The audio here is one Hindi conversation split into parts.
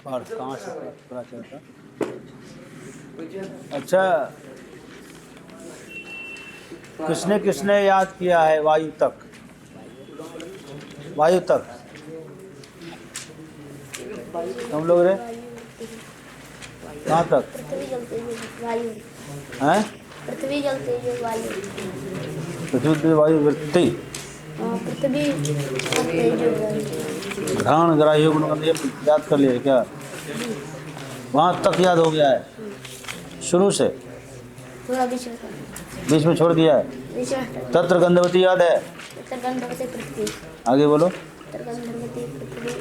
पार्थ कहाँ से पता चलता? अच्छा, किसने किसने याद किया है वायु तक? वायु तक तुम लोग रे कहाँ तक पृथ्वी जलते वायु हैं? पृथ्वी जलते वायु पृथ्वी वायु वृत्ति पृथ्वी जलते वायु घ्राण ग्राह्य गुण ये याद कर लिए क्या? वहाँ तक याद हो गया है शुरू से? थोड़ा बीच में छोड़ दिया है? में तत्र गंधवती याद है? उत्तर गंधवती पृथ्वी आगे बोलो। उत्तर गंधवती पृथ्वी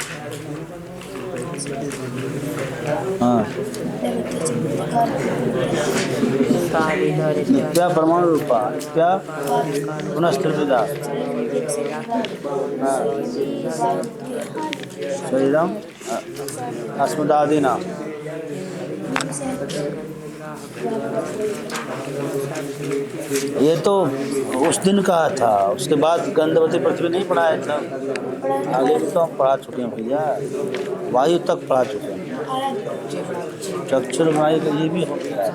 हाँ, नित्या परमाणु रूपा नित्या पुनस्त्रिविधा शरीरम अस्मदादिना। ये तो उस दिन कहा था, उसके बाद गंधवती पृथ्वी नहीं पढ़ाया था। आगे भी तो हम पढ़ा चुके हैं भैया, वायु तक पढ़ा चुके हैं। चक्षुर वायु का ये भी हो गया है।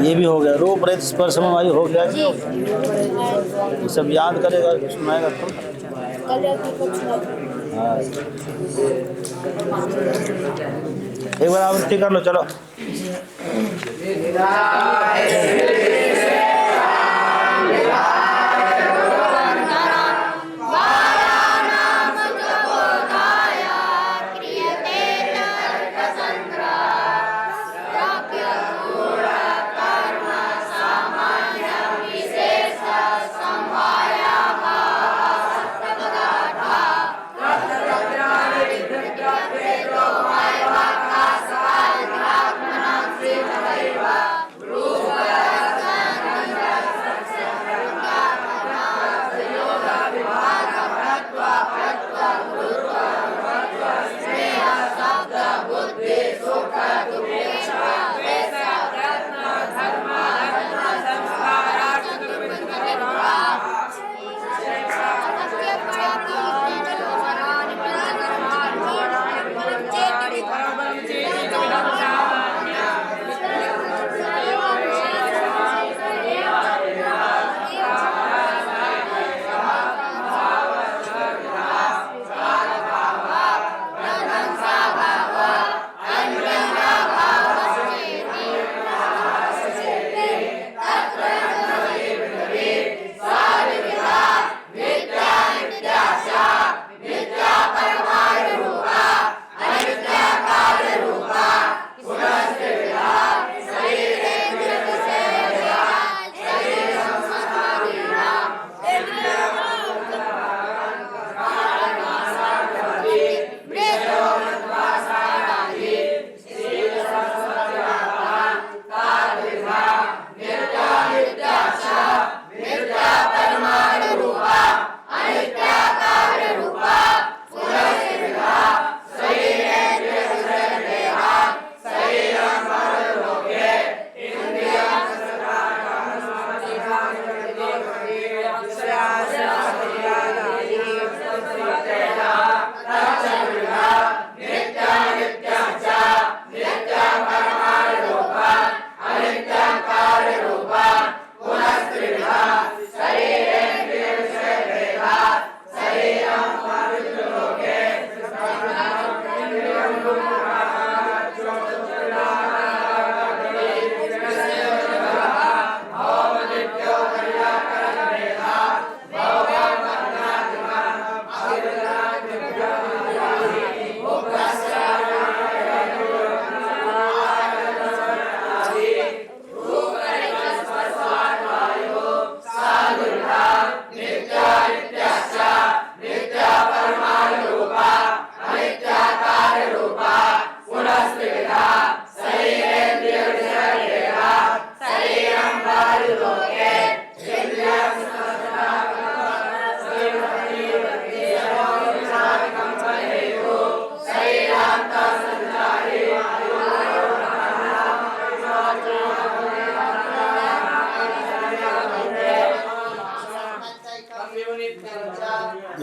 ये भी हो गया, रूप रेत स्पर्श में वायु हो गया। ये सब याद करेगा, सुनाएगा तो। हाँ, एक बार आवृत्ति कर लो, चलो।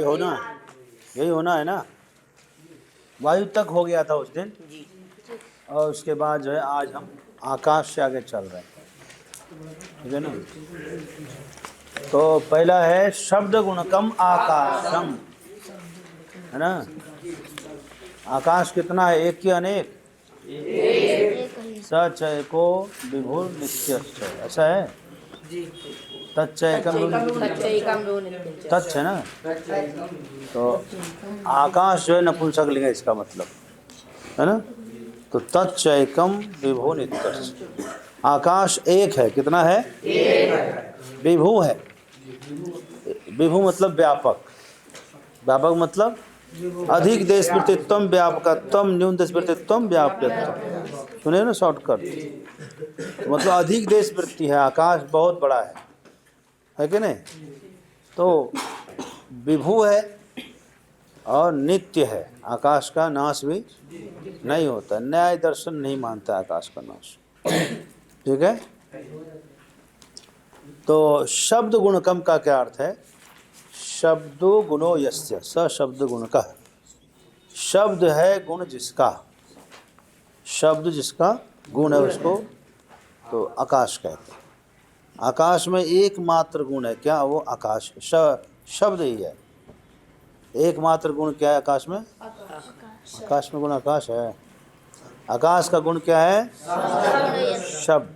ये होना है, यही होना है ना। वायु तक हो गया था उस दिन, और उसके बाद जो है आज हम आकाश से आगे चल रहे हैं, ठीक है ना। तो पहला है शब्द गुणकम आकाशम, है ना। आकाश कितना है, एक की अनेक, एक ही सचैको विभुर नित्यश्च, ऐसा है। तच्चैकम तच्च है ना। तो आकाश जो है नपुंसक लिंग है इसका मतलब, है ना। तो तच्चैकम विभु नित्यश्च, आकाश एक है, कितना है, विभु है। विभु मतलब व्यापक, व्यापक मतलब अधिक देश वृत्तित्व व्यापकत्व न्यून देश वृत्तित्व व्याप्यत्व, सुने ना शॉर्टकट। तो मतलब अधिक देश वृत्ति है, आकाश बहुत बड़ा है कि नहीं। तो विभु है और नित्य है, आकाश का नाश भी नहीं होता, न्याय दर्शन नहीं मानता आकाश का नाश, ठीक है। तो शब्द गुणकम का क्या अर्थ है, शब्दो गुणो यस्य, स शब्द गुण का, शब्द है गुण जिसका, शब्द जिसका गुण है उसको तो आकाश कहते हैं। आकाश में एकमात्र गुण है, क्या, वो आकाश, शब्द ही है। एकमात्र गुण क्या है आकाश में, आकाश में गुण आकाश है। आकाश का गुण क्या है, शब्द।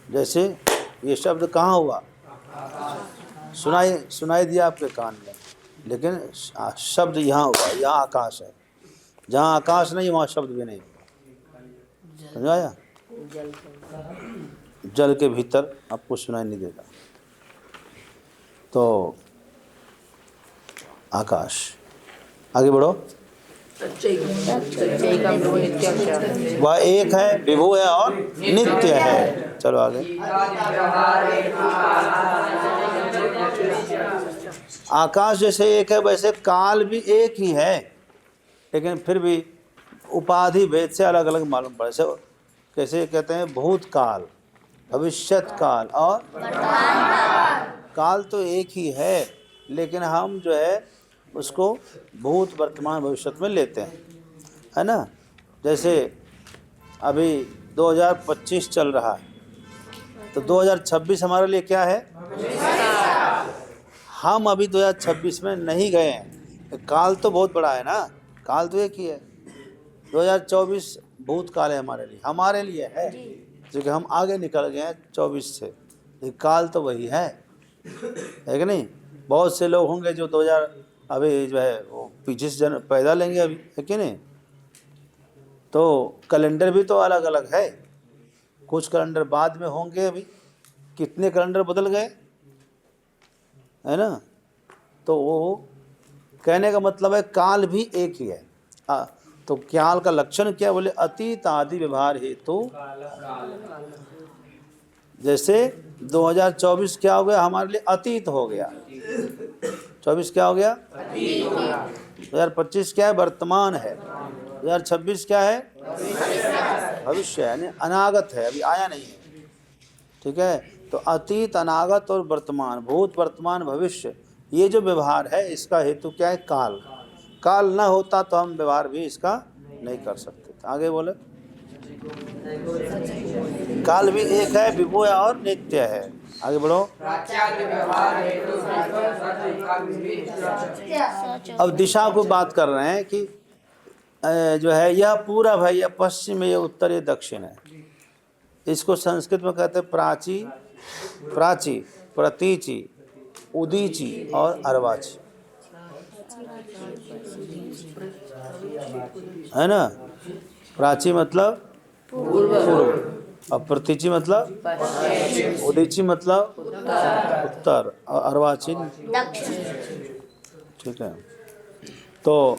जैसे ये शब्द कहाँ हुआ, सुनाई दिया आपके कान में, लेकिन शब्द यहाँ हुआ, यहाँ आकाश है। जहाँ आकाश नहीं वहाँ शब्द भी नहीं, समझाया। जल के भीतर आपको सुनाई नहीं देगा। तो आकाश, आगे बढ़ो। वह एक है, विभु है और नित्य है। चलो आगे। आकाश जैसे एक है वैसे काल भी एक ही है, लेकिन फिर भी उपाधि भेद से अलग अलग मालूम पड़े। से कैसे कहते हैं, भूतकाल, भविष्यत काल और काल तो एक ही है, लेकिन हम जो है उसको भूत वर्तमान भविष्य में लेते हैं, है ना। जैसे अभी 2025 चल रहा है, तो 2026 हमारे लिए क्या है, हम अभी 2026 में नहीं गए हैं। काल तो बहुत बड़ा है ना, काल तो एक ही है। 2024 भूतकाल है हमारे लिए है, क्योंकि हम आगे निकल गए हैं 24 से। ये काल तो वही है कि नहीं। बहुत से लोग होंगे जो 2000 अभी जो है वो पीछे से पैदा लेंगे अभी, है कि नहीं। तो कैलेंडर भी तो अलग अलग है, कुछ कैलेंडर बाद में होंगे। अभी कितने कैलेंडर बदल गए, है ना। तो वो कहने का मतलब है काल भी एक ही है। तो काल का लक्षण क्या, बोले अतीत आदि व्यवहार हेतु। जैसे 2024 क्या हो गया हमारे लिए, अतीत हो गया। 24 क्या हो गया, 2025 क्या है, वर्तमान है। 2026 क्या है, भविष्य है, यानी अनागत है, अभी आया नहीं है, ठीक है। तो अतीत, अनागत और वर्तमान, भूत वर्तमान भविष्य, ये जो व्यवहार है इसका हेतु क्या है, काल। काल न होता तो हम व्यवहार भी इसका नहीं कर सकते। आगे बोले, काल भी एक है, विभु है और नित्य है। आगे बढ़ो। अब दिशा को बात कर रहे हैं कि जो है यह पूरब है, यह पश्चिम है, यह उत्तर, यह दक्षिण है। इसको संस्कृत में कहते हैं प्राची, प्राची, प्रतीची, उदीची और अर्वाची, है ना। प्राची मतलब पूर्व, और प्रतीची मतलब उदीची मतलब उत्तर, और अर्वाची ठीक है। तो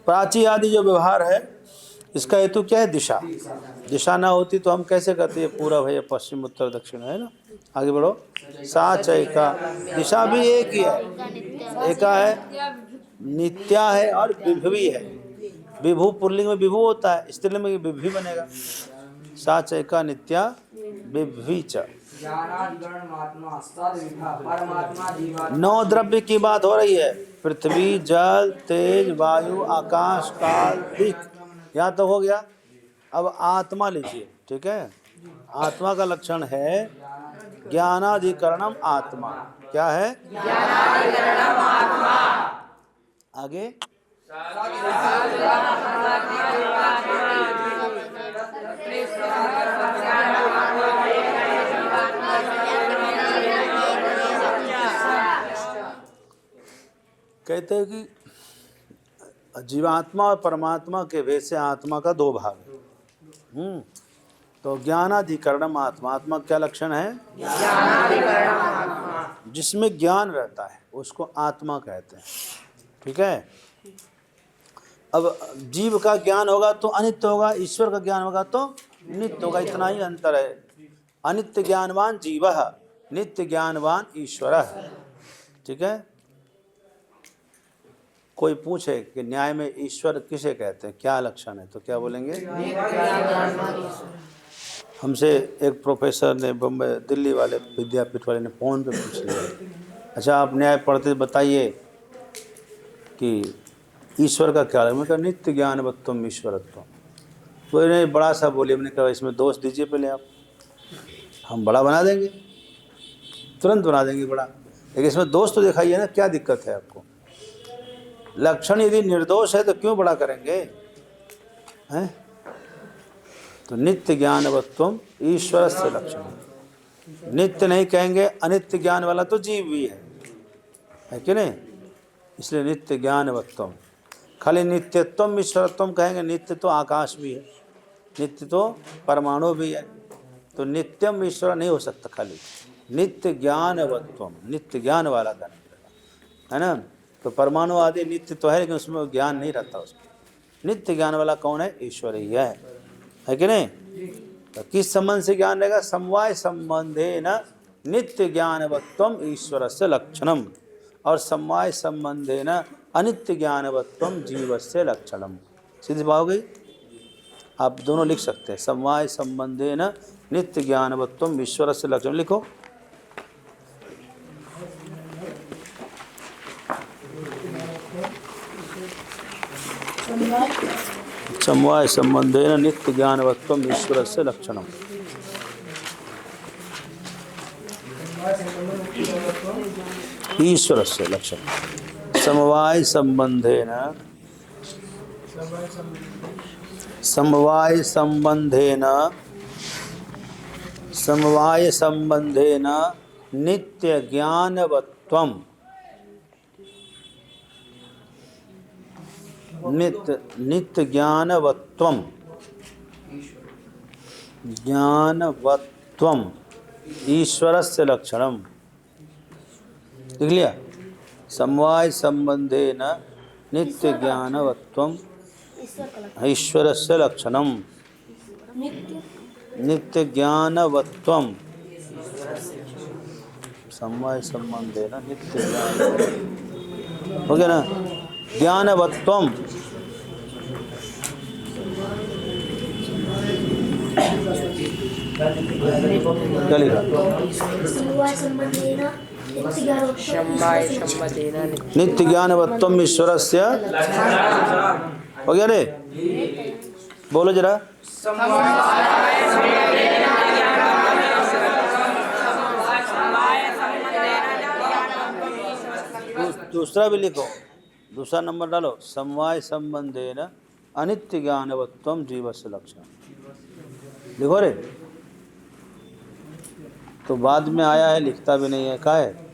प्राची आदि जो व्यवहार है इसका हेतु क्या है, दिशा। दिशा ना होती तो हम कैसे कहते हैं पूरब है या पश्चिम, उत्तर, दक्षिण, है ना। आगे बढ़ो। साच एका, दिशा भी एक ही है, एका है, नित्या है और विभवी है। विभु पुल्लिंग में विभु होता है, स्त्रीलिंग में विभवी बनेगा। सा चैका नित्या विभवी च। नौ द्रव्य की बात हो रही है, पृथ्वी, जल, तेज, वायु, आकाश, काल, दिक्, यहाँ तो हो गया। अब आत्मा लीजिए, ठीक है। आत्मा का लक्षण है ज्ञानाधिकरणम आत्मा। क्या है? ज्ञानाधिकरणम आत्मा। आगे कहते हैं कि जीवात्मा और परमात्मा के भेद से आत्मा का दो भाग है। तो ज्ञानाधिकरणम आत्मा, आत्मा क्या लक्षण है? जिसमें ज्ञान रहता है उसको आत्मा कहते हैं, ठीक है। अब जीव का ज्ञान होगा तो अनित्य होगा, ईश्वर का ज्ञान होगा तो नित्य होगा, इतना ही अंतर है। अनित्य ज्ञानवान जीवः, नित्य ज्ञानवान ईश्वरः, ठीक है। कोई पूछे कि न्याय में ईश्वर किसे कहते हैं, क्या लक्षण है, तो क्या बोलेंगे? हमसे एक प्रोफेसर ने बम्बई दिल्ली वाले विद्यापीठ वाले ने फ़ोन पे पूछ लिया, अच्छा आप न्याय पढ़ते बताइए कि ईश्वर का क्या है। मैं कहा नित्य ज्ञानवत्वम ईश्वरत्वम। कोई नहीं बड़ा सा बोले, हमने कहा इसमें दोष दीजिए पहले आप, हम बड़ा बना देंगे, तुरंत बना देंगे बड़ा, लेकिन इसमें दोष तो दिखाइए ना, क्या दिक्कत है आपको? लक्षण यदि निर्दोष है तो क्यों बड़ा करेंगे, हैं? तो नित्य ज्ञानवत्वम ईश्वर से लक्षण। नित्य नहीं कहेंगे, अनित्य ज्ञान वाला तो जीव भी है कि नहीं? इसलिए नित्य ज्ञानवत्वम। खाली नित्यत्वम ईश्वरत्वम कहेंगे, नित्य तो आकाश भी है, नित्य तो परमाणु भी है, तो नित्यम ईश्वर नहीं हो सकता। खाली नित्य ज्ञानवत्वम, नित्य ज्ञान वाला करना पड़ेगा, है ना। तो परमाणु आदि नित्य तो है, लेकिन उसमें ज्ञान नहीं रहता उसमें। नित्य ज्ञान वाला कौन है? ईश्वर ही है कि नहीं? तो किस संबंध से ज्ञान रहेगा? समवाय संबंधे न नित्य ज्ञानवत्वम ईश्वर से लक्षणम, और समवाय संबंधे न अनित्य ज्ञानवत्वम जीव से लक्षणम। सीधी बात हो गई। आप दोनों लिख सकते हैं, समवाय संबंधे न नित्य ज्ञानवत्वम ईश्वर से लक्षणम लिखो। समवाय संबंधेन नित्य ज्ञानवत्वम ईश्वर से लक्षणम। ईश्वर से लक्षणम। समवाय संबंधेन, समवाय संबंधेन, समवाय संबंधेन नित्य ज्ञानवत्वम, नित्य ज्ञानवत्वम, ज्ञानवत्वम ईश्वरस्य लक्षणम। लिख लिया? समवाय संबंधेन नित्य ज्ञानवत्वम ईश्वरस्य लक्षणम। नित्य ज्ञानवत्वम, समवाय संबंधेन नित्य ज्ञान, हो गया ना? ज्ञानवत्वम, क्या लिखा? नित्य ज्ञानवत्वम ईश्वरस्य, हो गया रे? बोलो जरा। दूसरा भी लिखो, दूसरा नंबर डालो। समवाय संबंधेन अनित्य ज्ञानवत्वम जीवस्य लक्षण, लिखो रे। तो बाद में आया है, लिखता भी नहीं है, क्या है?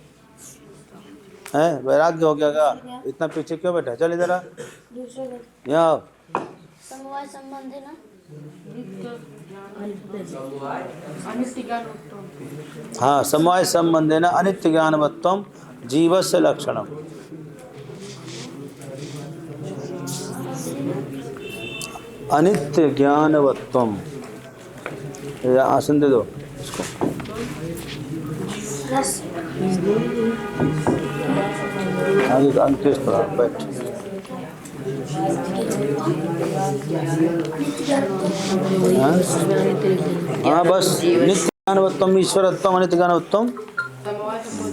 वैराग्य हो गया क्या? इतना पीछे क्यों बैठा? चल इधर आ, यहाँ आओ। समवाय संबंध है ना, हाँ, समवाय संबंधेन अनित्य ज्ञानवत्वम जीवस्य लक्षणम। अनित्य ज्ञानवत्वम, आसन दे दो इसको। आगे अंकेश पड़ा, बैठ। हाँ? हाँ बस नित्य ज्ञानवत्तम ईश्वरत्वम अनित्य ज्ञानवत्तम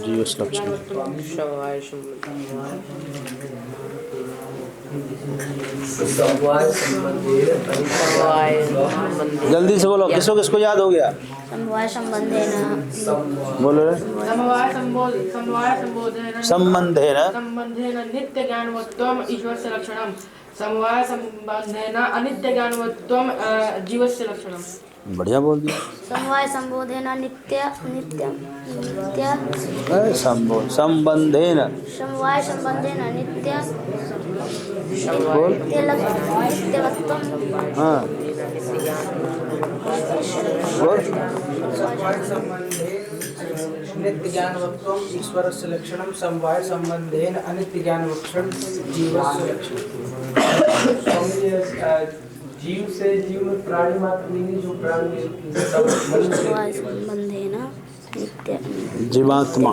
जीव लक्षण। जल्दी से बोलो, किसको किसको याद हो गया? समवाय संबंधेन बोलो रे। संबंधेन नित्य ज्ञानवत्वम ईश्वरस्य लक्षणम। समवाय संबंधेन अनित्य ज्ञानवत्वम जीवस्य लक्षणम। बढ़िया बोल दिया। समवाय संबोधेन नित्य नित्य नित्य संबंधेन समवाय संबंधेन नित्य बोल। नित्यवत्वम हाँ बोल। नित्य ज्ञानवत्वम ईश्वरस्य लक्षणम। समवाय संबंधेन अनित्य ज्ञानवत्वम जीवस्य लक्षणम। जीव से जीव में प्राणी मात्र नहीं, जो प्राणी समवाय संबंधेन नित्य जीवात्मा।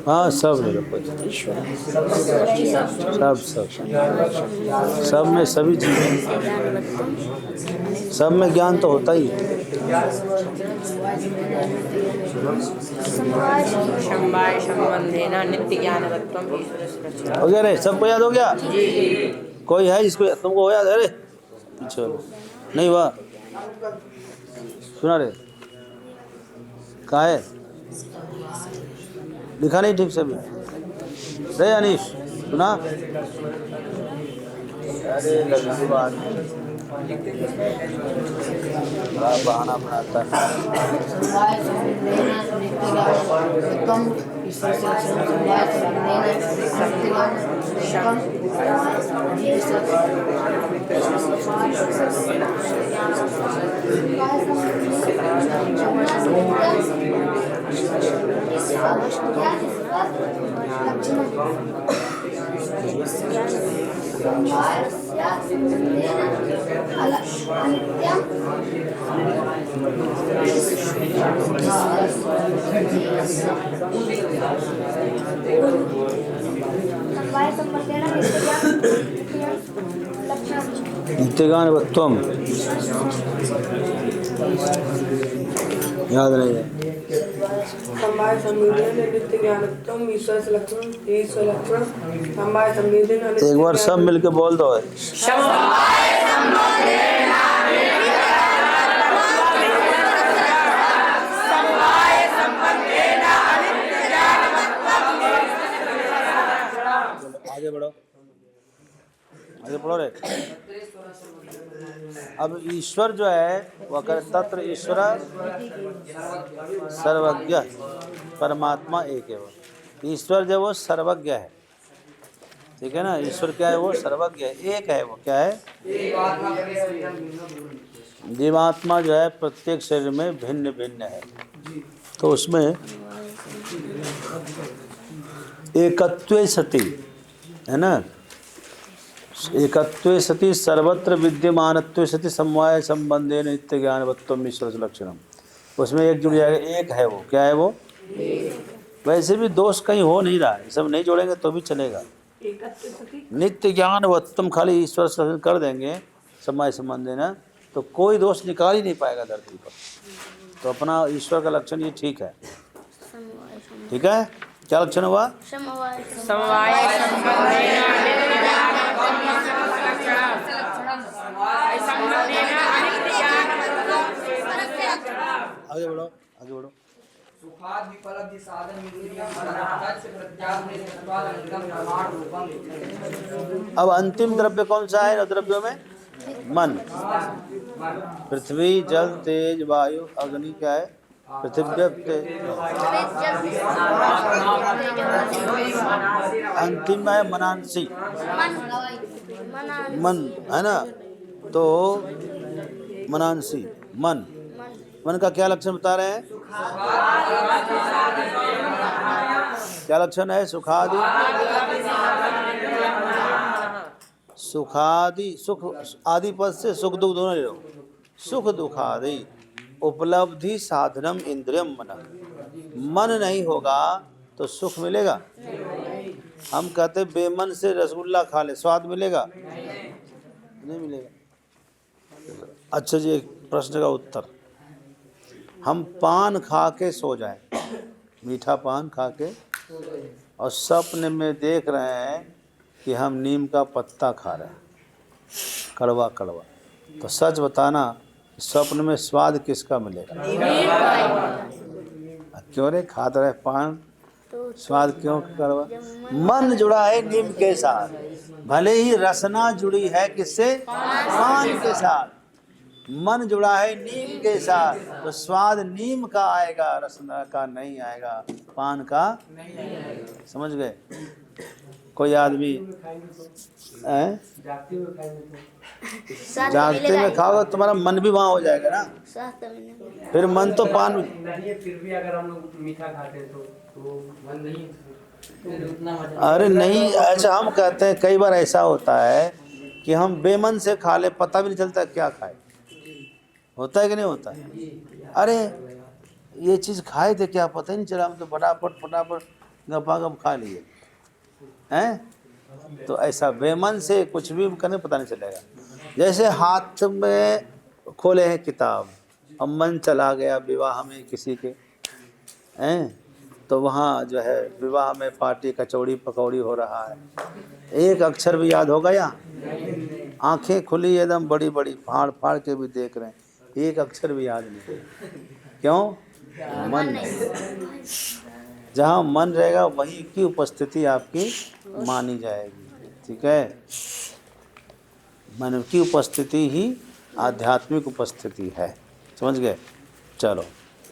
हाँ सब ले लो, ईश्वर सब में सभी जीव, सब में ज्ञान तो होता ही है। समवाय संबंधेन नित्य ज्ञानवत्वम ईश्वरस्य लक्षणम। हो गया रे, सबको याद हो गया? कोई है जिसको तुमको हो याद है रे? चलो नहीं हुआ, सुना रे? कहाँ है? लिखा नहीं ठीक से भी रे अनीश, सुना? अरे लल्लू आदमी बड़ा बहाना बनाता है। नित्यज्ञानवत्वम याद नहीं है। समवाय संबंधेन नित्य ज्ञानवत्वम ईश्वरस्य लक्षणम। ईश्वर लक्षणम समवाय संबंधेन एक बार सब मिलके बोल दो। आगे बढ़ो, आगे बढ़ो रे। अब ईश्वर जो है वह कर तत्र ईश्वर सर्वज्ञ, परमात्मा एक है। वो ईश्वर जो वो सर्वज्ञ है, ठीक है ना? ईश्वर क्या है? वो सर्वज्ञ है, एक है। वो क्या है? जीवात्मा जो है प्रत्येक शरीर में भिन्न भिन्न है, तो उसमें एकत्वे सति है ना, एकत्वे सति सर्वत्र विद्यमानत्वे सति समवाय संबंधे नित्य ज्ञानवत्वम ईश्वर लक्षणम। उसमें एक जुड़ जाएगा, एक है वो। क्या है वो? वैसे भी दोष कहीं हो नहीं रहा है, सब नहीं जोड़ेंगे तो भी चलेगा। नित्य ज्ञानवत्तम खाली ईश्वर से कर देंगे समय संबंध ना, तो कोई दोष निकाल ही नहीं पाएगा धरती पर। तो अपना ईश्वर का लक्षण ये ठीक है। ठीक है, क्या लक्षण हुआ? समवाय आगे बढ़ो, आगे बढ़ो। अब अंतिम द्रव्य कौन सा है? द्रव्यों में मन, पृथ्वी, जल, तेज, वायु, अग्नि। क्या है? पृथ्वी, तेज। अंतिम में है मनांसी, मन है ना? तो मनांसी मन, मन का क्या लक्षण बता रहे हैं? क्या लक्षण है? सुखादि, सुखादि सुख आदि पद से सुख दुख दोनों ले लो। सुख दुखादि उपलब्धि साधनम इंद्रियम मन। मन नहीं होगा तो सुख मिलेगा? हम कहते बेमन से रसगुल्ला खा ले, स्वाद मिलेगा? नहीं मिलेगा। अच्छा जी, एक प्रश्न का उत्तर। हम पान खा के सो जाएं, मीठा पान खा के, और सपने में देख रहे हैं कि हम नीम का पत्ता खा रहे हैं, कड़वा कड़वा, तो सच बताना स्वप्न में स्वाद किसका मिलेगा? क्यों रे खाते रहे पान, तो स्वाद क्यों कड़वा? मन जुड़ा है नीम के साथ, भले ही रसना जुड़ी है किससे? पान के साथ। मन जुड़ा है नीम के साथ, तो स्वाद नीम का आएगा, रसना का नहीं आएगा, पान का नहीं। समझ गए? कोई आदमी जागते में खाओगे तुम्हारा मन भी वहाँ हो जाएगा ना, स्वास्थ्य मिलेगा। फिर मन तो पान नहीं, फिर भी अगर हम लोग मीठा खाते हैं तो मन नहीं, तो उतना मजा। अरे नहीं, अच्छा हम कहते हैं कई बार ऐसा होता है कि हम बेमन से खा ले, पता भी नहीं चलता क्या खाए। होता है कि नहीं होता है? अरे ये चीज़ खाए थे क्या पता ही नहीं चला, हम तो फटाफट फटाफट गपागप खा लिए हैं। तो ऐसा बेमन से कुछ भी करने पता नहीं चलेगा। जैसे हाथ में खोले हैं किताब और मन चला गया विवाह में किसी के हैं, तो वहाँ जो है विवाह में पार्टी कचौड़ी पकौड़ी हो रहा है, एक अक्षर भी याद होगा या? आंखें खुली एकदम बड़ी बड़ी, फाड़ फाड़ के भी देख रहे हैं, एक अक्षर भी याद नहीं। क्यों? मन नहीं। जहाँ मन रहेगा वहीं की उपस्थिति आपकी मानी जाएगी। ठीक है, मन की उपस्थिति ही आध्यात्मिक उपस्थिति है। समझ गए? चलो,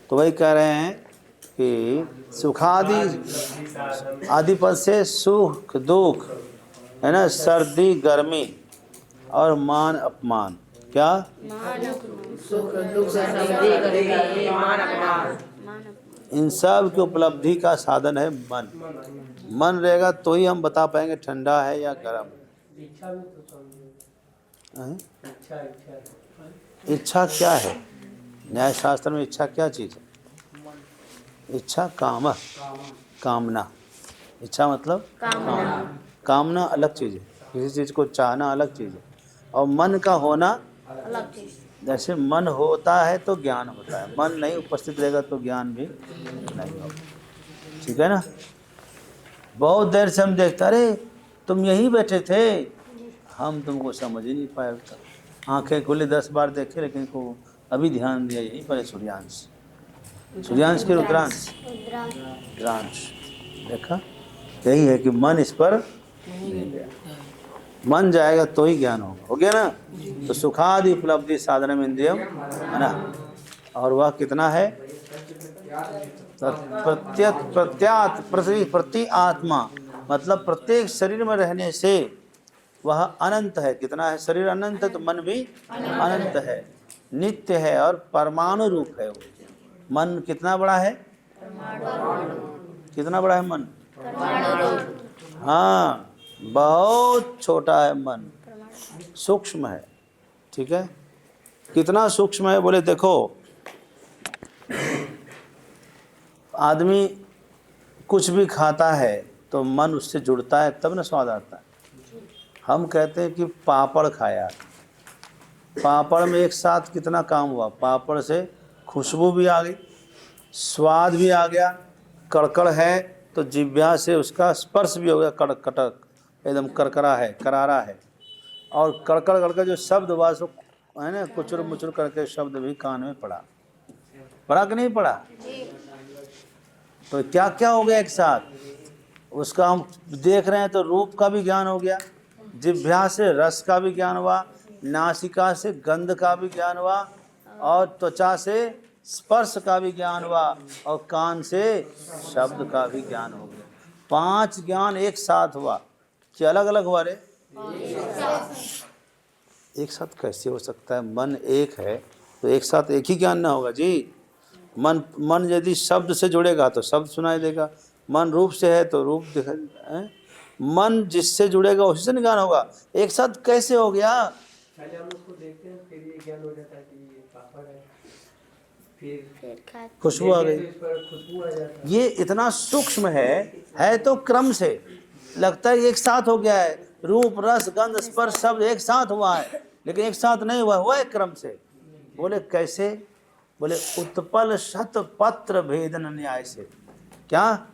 तो वही कह रहे हैं कि सुखादि आदि पद से सुख दुख है ना, सर्दी गर्मी और मान अपमान। क्या? इन सब की उपलब्धि का साधन है मन। मन रहेगा तो ही हम बता पाएंगे ठंडा है या गर्म। इच्छा भी तो समझो। हैं? इच्छा इच्छा क्या है? न्याय शास्त्र में इच्छा क्या चीज़ है? इच्छा काम, कामना। इच्छा मतलब कामना अलग चीज़ है, किसी चीज़ को चाहना अलग चीज़ है, और मन का होना अलग चीज। जैसे मन होता है तो ज्ञान होता है, मन नहीं उपस्थित रहेगा तो ज्ञान भी नहीं होगा। ठीक है ना? बहुत देर से हम देखते, अरे तुम यहीं बैठे थे, हम तुमको समझ ही नहीं पाए। आंखें खुली 10 बार देखे लेकिन को अभी ध्यान दिया यहीं पर सूर्यांश, सूर्यांश के रुद्रांश, रुद्रांश देखा। यही है कि मन इस पर नहीं गया, मन जाएगा तो ही ज्ञान होगा। हो गया ना? तो सुखादि उपलब्धि साधनम इंद्रियम है ना, और वह कितना है? प्रत्यत प्रत्यात प्रति आत्मा, मतलब प्रत्येक शरीर में रहने से वह अनंत है। कितना है? शरीर अनंत है तो मन भी अनंत है, नित्य है और परमाणु रूप है। मन कितना बड़ा है? कितना बड़ा है मन? हाँ, बहुत छोटा है मन, सूक्ष्म है। ठीक है, कितना सूक्ष्म है बोले, देखो आदमी कुछ भी खाता है तो मन उससे जुड़ता है तब ना स्वाद आता है। हम कहते हैं कि पापड़ खाया, पापड़ में एक साथ कितना काम हुआ, पापड़ से खुशबू भी आ गई, स्वाद भी आ गया, कड़कड़ है तो जिह्वा से उसका स्पर्श भी हो गया, कड़क कटक एकदम करकरा है, करारा है, और कड़कड़ कड़कड़ जो शब्द हुआ सो है ना, कुचुर मुचुर करके शब्द भी कान में पड़ा कि नहीं पड़ा? तो क्या क्या हो गया एक साथ, उसका हम देख रहे हैं तो रूप का भी ज्ञान हो गया, जिह्वा से रस का भी ज्ञान हुआ, नासिका से गंध का भी ज्ञान हुआ, और त्वचा से स्पर्श का भी ज्ञान हुआ, और कान से शब्द का भी ज्ञान हो गया। 5 ज्ञान एक साथ हुआ कि अलग अलग हुआ रे? एक साथ कैसे हो सकता है? मन एक है तो एक साथ एक ही ज्ञान ना होगा जी। मन यदि शब्द से जुड़ेगा तो शब्द सुनाई देगा, मन रूप से है तो रूप दिखाई, मन जिससे जुड़ेगा उसी से ज्ञान होगा। एक साथ कैसे हो गया? पहले हम उसको देखते हैं, फिर ये ज्ञान हो जाता है कि ये पापड़ है, फिर खुशबू आ गई, इस पर खुशबू आ जाता है। ये इतना सूक्ष्म है तो क्रम से लगता है एक साथ हो गया है, रूप रस गंध स्पर्श शब्द एक साथ हुआ है, लेकिन एक साथ नहीं हुआ, हुआ है क्रम से। बोले कैसे? बोले उत्पल शत पत्र भेदन न्याय से। क्या?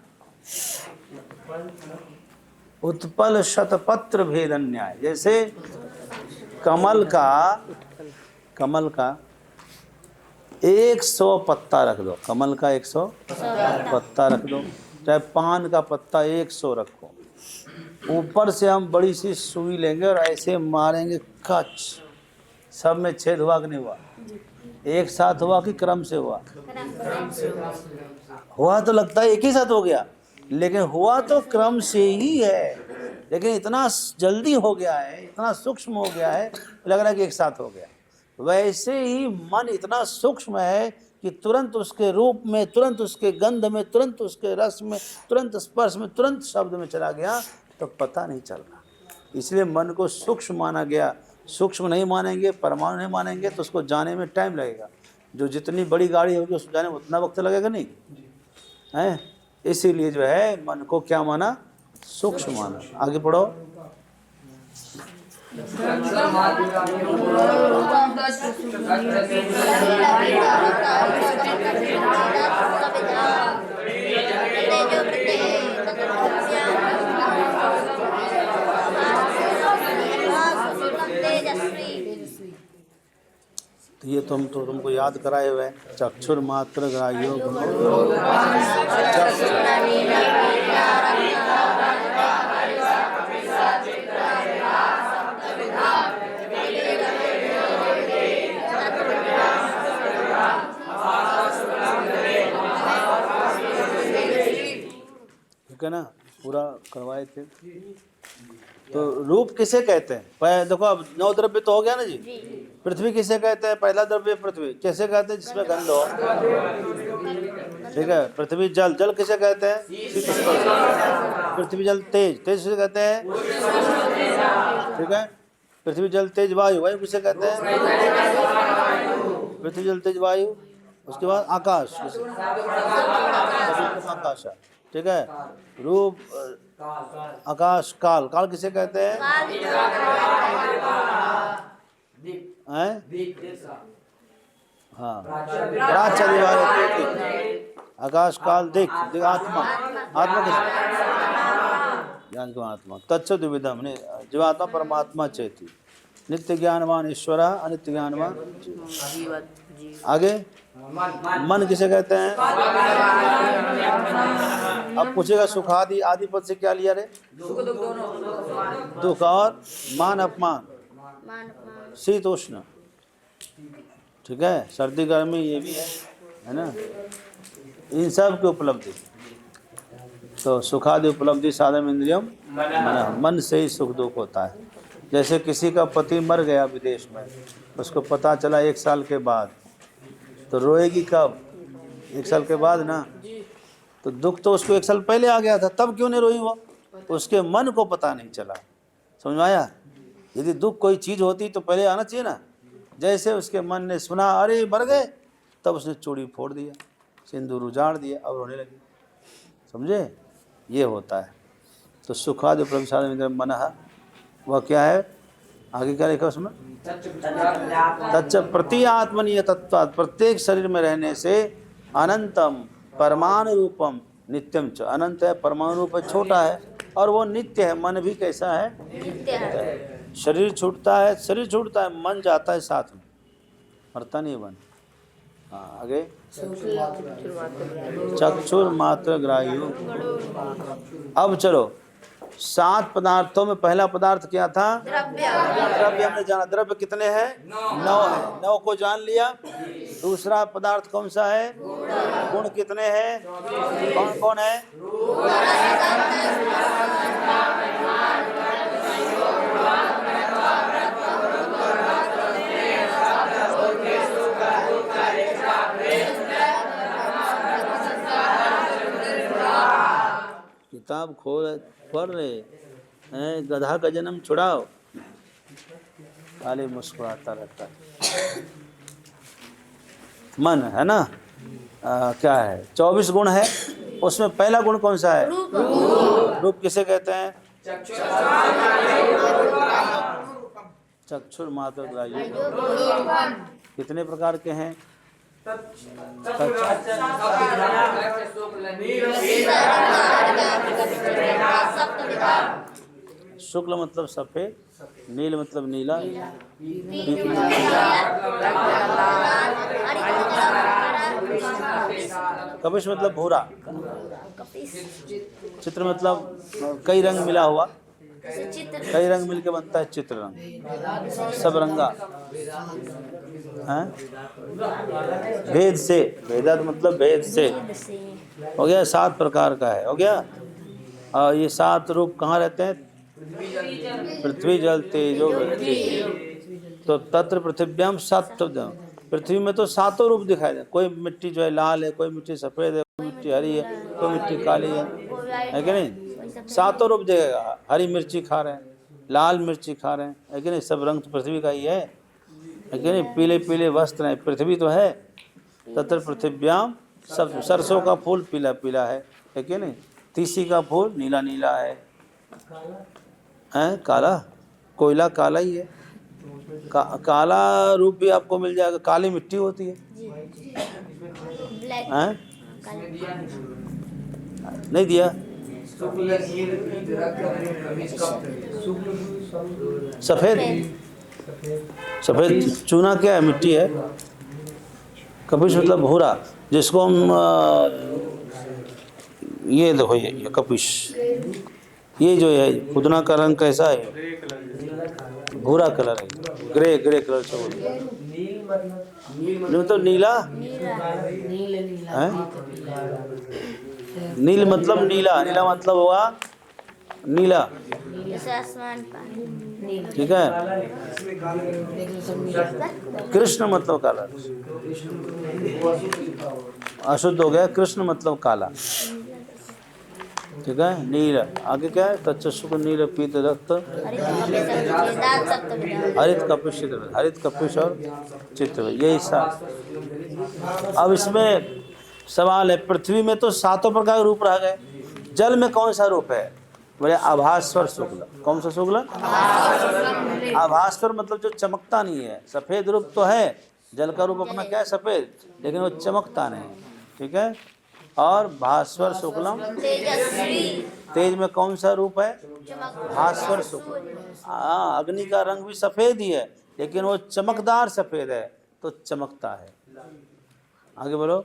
उत्पल शतपत्र भेदन न्याय। जैसे कमल का 100 पत्ता रख दो, कमल का 100 पत्ता रख दो, चाहे पान का पत्ता 100 रखो, ऊपर से हम बड़ी सी सुई लेंगे और ऐसे मारेंगे, कच, सब में छेद हुआ कि नहीं हुआ? एक साथ हुआ कि क्रम से हुआ? हुआ तो लगता है एक ही साथ हो गया, लेकिन हुआ तो क्रम से ही है, लेकिन इतना जल्दी हो गया है, इतना सूक्ष्म हो गया है, लग रहा है कि एक साथ हो गया। वैसे ही मन इतना सूक्ष्म है कि तुरंत उसके रूप में, तुरंत उसके गंध में, तुरंत उसके रस में, तुरंत स्पर्श में, तुरंत शब्द में चला गया, तो पता नहीं चल रहा। इसलिए मन को सूक्ष्म माना गया। सूक्ष्म नहीं मानेंगे, परमाणु नहीं मानेंगे, तो उसको जाने में टाइम लगेगा। जो जितनी बड़ी गाड़ी होगी उसको जाने में उतना वक्त लगेगा नहीं है। इसीलिए जो है मन को क्या माना? सूक्ष्म माना। आगे पढ़ो। तो ये तुमको याद कराए हुए चक्षुर मात्र ग्राह्यो ठीक है ना, पूरा करवाए थे। तो रूप किसे कहते हैं? देखो अब 9 द्रव्य तो हो गया ना जी। पृथ्वी किसे कहते हैं? पहला द्रव्य पृथ्वी। कैसे कहते हैं? जिसमें गंध हो। ठीक है। पृथ्वी जल। जल किसे कहते हैं? पृथ्वी जल तेज। तेज किसे कहते हैं? ठीक है। पृथ्वी जल तेज वायु। वायु किसे कहते हैं? पृथ्वी जल तेज वायु। उसके बाद आकाश। आकाश। ठीक है। रूप, आकाश, काल। काल किसे कहते हैं? हाँ, आकाश काल दिख। आत्मा। आत्मा किसे? ज्ञान को आत्मा। तत्सत द्विविधम। जीवात्मा परमात्मा चेती। नित्य ज्ञानवान ईश्वर, अनित्य ज्ञानवान। आगे मन किसे कहते हैं? अब पूछेगा सुखादि आदि पद से क्या लिया रे? दुख और मान अपमान, शीतोष्ण। ठीक है। सर्दी गर्मी ये भी है ना, इन सब की उपलब्धि। तो सुखादि उपलब्धि साधन इंद्रियम मन से ही सुख दुख होता है। जैसे किसी का पति मर गया विदेश में, उसको पता चला 1 साल के बाद, तो रोएगी कब? 1 साल के बाद ना। तो दुख तो उसको 1 साल पहले आ गया था, तब क्यों नहीं रोई वो? उसके मन को पता नहीं चला। समझ में आया? यदि दुख कोई चीज़ होती तो पहले आना चाहिए ना। जैसे उसके मन ने सुना अरे मर गए, तब उसने चूड़ी फोड़ दिया, सिंदूर उजाड़ दिया, अब रोने लगी। समझे? ये होता है। तो सुखादि उपलब्धि मन, वह क्या है? आगे क्या लिखा उसमें? तच्च प्रति आत्मनीय तत्व। प्रत्येक शरीर में रहने से अनंतम परमाणु रूपम नित्यम च। अनंत है, परमाणु रूप है, छोटा है, और वो नित्य है। मन भी कैसा है? नित्य है। शरीर छूटता है, शरीर छूटता है, मन जाता है साथ में, मरता नहीं मन। हाँ, आगे चक्षुर मात्र ग्राह्यो। अब चलो 7 पदार्थों में पहला पदार्थ क्या था? द्रव्य हमने जाना। द्रव्य कितने हैं? 9 है। 9 को जान लिया। दूसरा पदार्थ कौन सा है? गुण कितने हैं? कौन कौन है? किताब खोल पढ़ रहे हैं, गधा का जन्म छुड़ाओ, खाली मुस्कुराता रहता है। मन है ना, क्या है? 24 गुण है। उसमें पहला गुण कौन सा है? रूप किसे कहते हैं? चक्षुर मात्र ग्राह्यो। कितने प्रकार के हैं? शुक्ल मतलब सफेद, नील मतलब नीला, कपिश मतलब भूरा, चित्र मतलब कई रंग मिला हुआ, कई रंग मिलके बनता है चित्र रंग, सब रंगा हैं। भेद से, भेदात मतलब भेद से हो गया, 7 प्रकार का है, हो गया। और ये 7 रूप कहाँ रहते हैं? पृथ्वी जल तेजो वृद्धि। तो तत्र पृथिव्याम 7, पृथ्वी में तो 7 रूप दिखाई दे। कोई मिट्टी जो है लाल है, कोई मिट्टी सफेद है, कोई मिट्टी हरी है, कोई मिट्टी काली है कि नहीं? 7 रूप देगा। हरी मिर्ची खा रहे हैं, लाल मिर्ची खा रहे हैं, है कि नहीं? सब रंग तो पृथ्वी का ही है कि नहीं? पीले पीले वस्त्र हैं, पृथ्वी तो है। तत्र पृथिव्याम सब, सरसों का फूल पीला पीला है कि नहीं? तीसी का फूल नीला नीला है, हैं? काला, कोयला काला ही है। काला रूप भी आपको मिल जाएगा, काली मिट्टी होती है, हैं? नहीं दिया? सफेद, सफेद चूना क्या है? मिट्टी है। कपिश मतलब भूरा, जिसको हम ये देखो, ये कपिश, ये जो है पुदना का रंग कैसा है? भूरा कलर है, ग्रे कलर से बोलते हैं। मतलब नीला, नील मतलब नीला, नीला मतलब हुआ नीला, ठीक है। कृष्ण मतलब काला, अशुद्ध हो गया, कृष्ण मतलब काला, ठीक है। नील, आगे क्या है? तच्चुक नील पीत रक्त हरित कपिश चित्र, हरित कपिश और चित्र, यही सब। अब इसमें सवाल है, पृथ्वी में तो 7 प्रकार के रूप रह गए, जल में कौन सा रूप है? बोले आभास्वर शुक्ल। कौन सा शुक्ल? आभास्वर मतलब जो चमकता नहीं है। सफेद रूप तो है, जल का रूप अपना क्या है? सफेद, लेकिन वो चमकता नहीं, ठीक है। और भास्वर शुक्लम, तेज में कौन सा रूप है? भास्वर शुक्ल। हाँ, अग्नि का रंग भी सफेद ही है, लेकिन वो चमकदार सफेद है, तो चमकता है। आगे बोलो।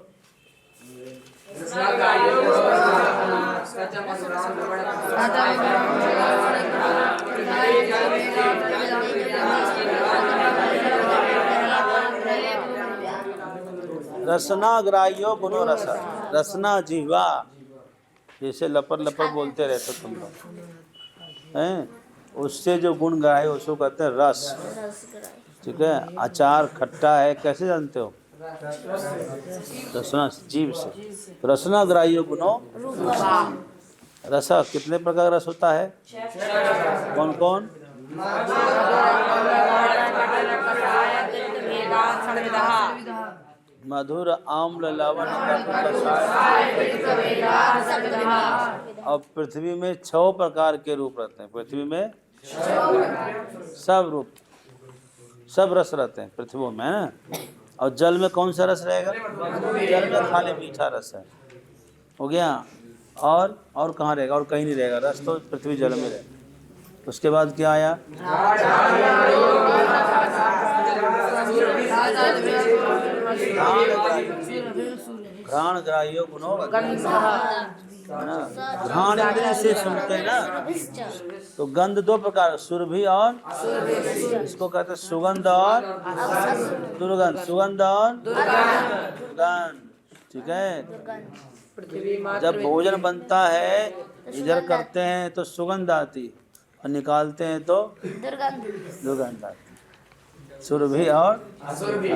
रसना ग्राह्यो गुणो रस, रसना जीवा, जैसे लपर लपर बोलते रहते तुम लोग हैं, उससे जो गुण ग्राह्य उसको कहते हैं रस, ठीक है। अचार खट्टा है, कैसे जानते हो? रसना, जीव से। रसना ग्राह्यो गुणो रस। कितने प्रकार का रस होता है? कौन कौन? मधुर, आम्ल, लवण, और पृथ्वी में 6 प्रकार के रूप रहते हैं। पृथ्वी में सब रूप, सब रस रहते हैं पृथ्वी में, है। और जल में कौन सा रस रहेगा? जल में खाली मीठा रस है, हो गया। और कहाँ रहेगा? और कहीं नहीं रहेगा, रस तो पृथ्वी जल में रहेगा। उसके बाद क्या आया? घ्राण ग्राह्यो गुणो, घ्राण इंद्रिय से सुनते हैं ना, तो गंध 2 प्रकार, सुरभि और, इसको कहते हैं सुगंध और दुर्गंध। सुगंध और दुर्गंध, ठीक है। जब भोजन बनता है, इधर करते हैं तो सुगंध आती, और निकालते हैं तो दुर्गंध आती। सुरभि और असुरभि।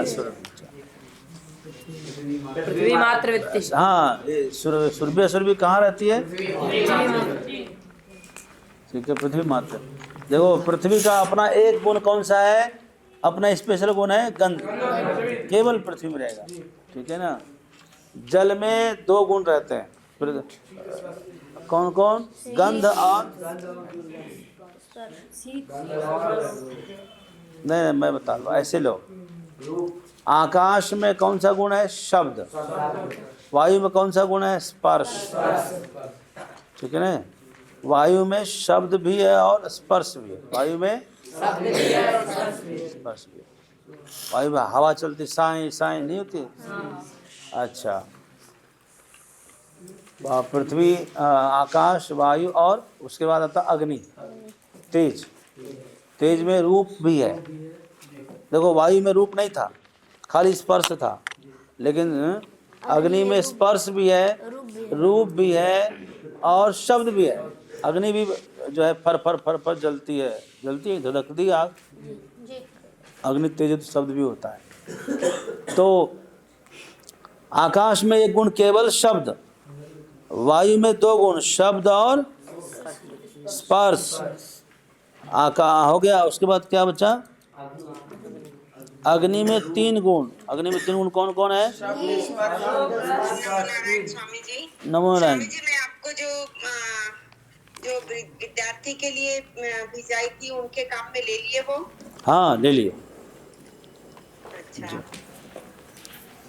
पृथ्वी मात्र वृत्ति। हाँ, सुरभि असुरभि कहाँ रहती है? ठीक है, पृथ्वी मात्र। देखो, पृथ्वी का अपना एक गुण कौन सा है? अपना स्पेशल गुण है गंध, केवल पृथ्वी में रहेगा, ठीक है ना। जल में 2 गुण रहते हैं, कौन कौन? गंध और, नहीं मैं बता दूँ, ऐसे लो, आकाश में कौन सा गुण है? शब्द। वायु में कौन सा गुण है? स्पर्श। ठीक है ना? वायु में शब्द भी है और स्पर्श भी है। वायु में स्पर्श भी है। वायु में हवा चलती साई साई नहीं होती? अच्छा, पृथ्वी, आकाश, वायु और उसके बाद आता अग्नि, तेज। तेज में रूप भी है। देखो वायु में रूप नहीं था, खाली स्पर्श था, लेकिन अग्नि में स्पर्श भी है, रूप भी है और शब्द भी है। अग्नि भी जो है फर फर फर फर जलती है, धधकती है आग। अग्नि तेज तो शब्द भी होता है। तो आकाश में एक गुण केवल शब्द, वायु में 2 गुण शब्द और स्पर्श। हो गया। उसके बाद क्या बचा? अग्नि में 3 गुण। अग्नि में 3 गुण कौन कौन है? स्वामी जी, नमो नारायण। स्वामी जी, मैं आपको जो विद्यार्थी के लिए भिजाई थी, उनके काम में ले लिए वो? हाँ, ले लिए। अच्छा,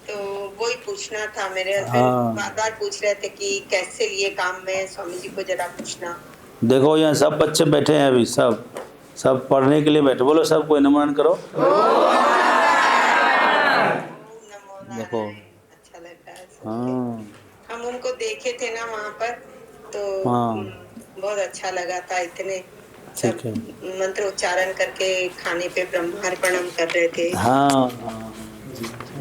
तो वही पूछना था। मेरे हाँ। हस्बैंड बार-बार पूछ रहे थे कि कैसे लिए काम में, स्वामी जी को जरा पूछना। देखो यहाँ सब बच्चे बैठे हैं, अभी सब पढ़ने के लिए बैठे। बोलो सब कोई नमन करो। देखो, अच्छा लगता है। हाँ हम उनको देखे थे ना वहाँ पर, तो हाँ, बहुत अच्छा लगा था। इतने सब ठीक है। मंत्र उच्चारण करके खाने पे ब्रह्मार्पणम कर रहे थे। हाँ,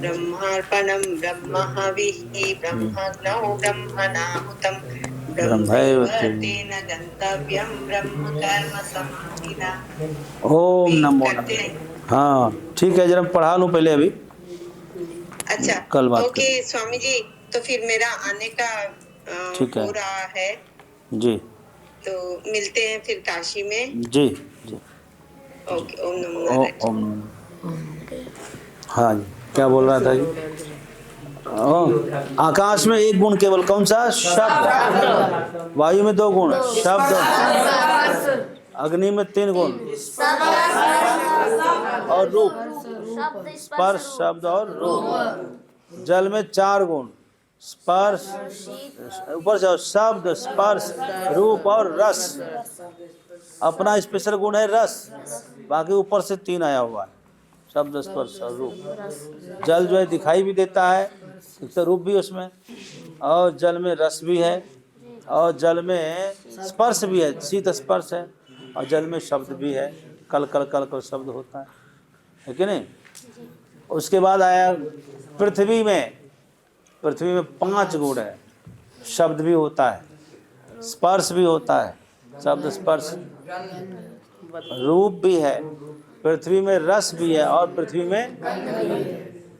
ब्रह्मार्पणम ब्रह्महविः ब्रह्मग्नौ ब्रह्मणाहुतं ब्रह्मैवते तेन गन्तव्यं ब्रह्म कर्म समाधिना। ओम नमो करते हैं। नमः। हाँ ठीक है, जरा पढ़ा लूँ पहले अभी। अच्छा, कल बात ओके स्वामी जी, तो फिर मेरा आने का ठीक है। हो रहा है, जी तो मिलते हैं फिर काशी में। जी जी। ओके, ओम नमो नारायण। ओम नमः। हाँ जी, क्या बोल रहा था जी? आकाश में 1 गुण केवल, कौन सा? शब्द। वायु में 2 गुण शब्द, अग्नि में 3 गुण और रूप, स्पर्श, शब्द और रूप। जल में 4 गुण स्पर्श, ऊपर से शब्द, स्पर्श, रूप और रस। अपना स्पेशल गुण है रस, बाकी ऊपर से 3 आया हुआ है, शब्द, स्पर्श और रूप। जल जो है दिखाई भी देता है, एक तो रूप भी उसमें, और जल में रस भी है, और जल में स्पर्श भी है, शीत स्पर्श है, और जल में शब्द भी है, कल कल कल कल शब्द होता है कि नहीं? उसके बाद आया पृथ्वी में। पृथ्वी में 5 गुण है, शब्द भी होता है, स्पर्श भी होता है, शब्द स्पर्श, रूप भी है, पृथ्वी में रस भी है, और पृथ्वी में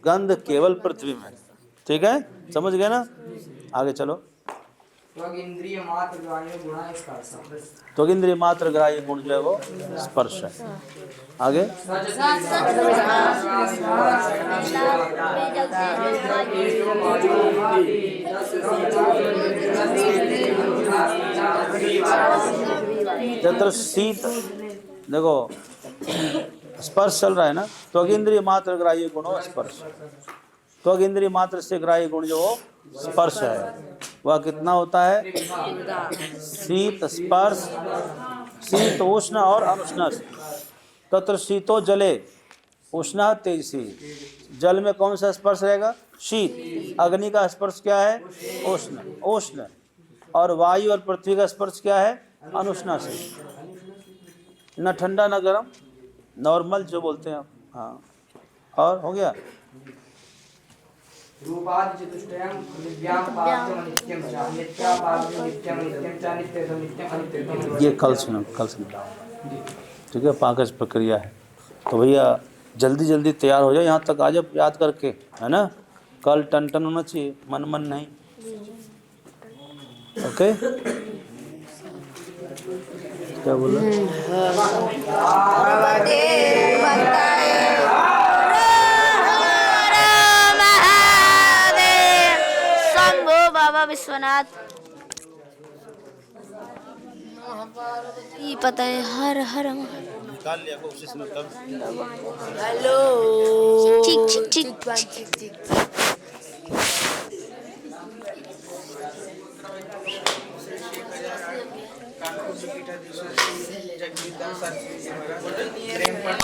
गंध केवल पृथ्वी में। ठीक है, समझ गए ना? आगे चलो। त्वगिंद्रिय मात्र ग्राह्य गुण स्पर्श। त्वगिंद्रिय मात्र ग्राह्य गुण जो है वो स्पर्श है। आगे जत्र शीत, देखो स्पर्श चल रहा है ना, त्वगिंद्रिय मात्र ग्राह्य गुण स्पर्श। त्वगिंद्रिय मात्र से ग्राह्य गुण जो वो स्पर्श है, वह कितना होता है? शीत, स्पर्श, शीत, उष्ण और अनुष्ण। तत्र शीतो जले उष्ण तेजसी। जल में कौन सा स्पर्श रहेगा? शीत। अग्नि का स्पर्श क्या है? उष्ण। और वायु और पृथ्वी का स्पर्श क्या है? अनुष्ण से। न ठंडा न गर्म, नॉर्मल जो बोलते हैं। हाँ, और हो गया। रूपादि चतुष्टयं दिव्यां पार्थम नित्यं च नित्या पार्थम नित्यं नित्यं च नित्यं नित्यं अनित्यं। ये कल सुनो। ठीक है, पाकज प्रक्रिया है। तो भैया जल्दी जल्दी तैयार हो जाओ, यहाँ तक आ जाओ याद करके, है ना? कल टन टन होना चाहिए, मन नहीं। ओके, क्या बोला? बाबा विश्वनाथ ये पता है। हर हर निकाल लिया कोशिश में तब। हेलो ठीक ठीक। चिक जगदीश